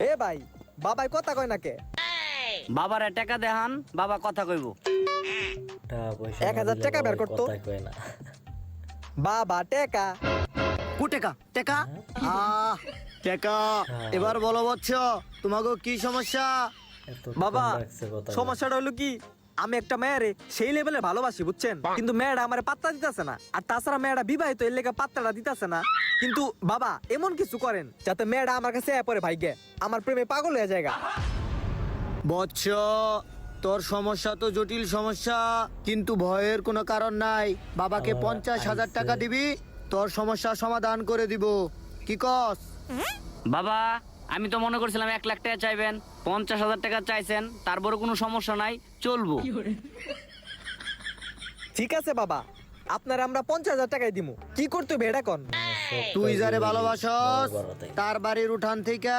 এ ভাই, বাবাই কথা কয় নাকে? বাবারে টাকা দেখান, বাবা কথা কইব। টাকা পয়সা 1000 টাকা বের করতো। কথা কয় না। বাবা টেকা। কু টেকা টেকা টেকা এবার বলো বচ্চ তোমাকে কি সমস্যা? এতক্ষণ বাবা রাখছে কথা সমস্যাটা হলো কি, আমি একটা মেয়েরে সেই লেভেলে ভালোবাসি বুঝছেন, কিন্তু মেয়েটা আমার পাত্তা দিতেছে না। আর তাছাড়া মেয়েটা বিবাহিত, এর লেগে পাত্তাটা দিতেছে না। কিন্তু বাবা এমন কিছু করেন যাতে মেয়েটা আমার কাছে পরে ভাইগে আমার প্রেমে পাগল হয়ে যায়। বচ্চ তোর সমস্যা তো জটিল সমস্যা, কিন্তু ভয়ের কোনো কারণ নাই। বাবাকে আবার 50,000 টাকা আইছে। দিবি, তোর সমস্যা সমাধান করে দিব। কি কস? বাবা আমি তো মনে করছিলাম 1 লাখ টাকা চাইবেন, 50,000 টাকা চাইছেন, তারপরে কোনো সমস্যা নাই, চলবো। ঠিক আছে বাবা, আপনার আমরা 50,000 টাকাই দিমু। কি করতে হবে এটা কন? সব তুই কাজে যারে ওই ভালোবাসস বড় তাই। তার বাড়ির উঠান থেকে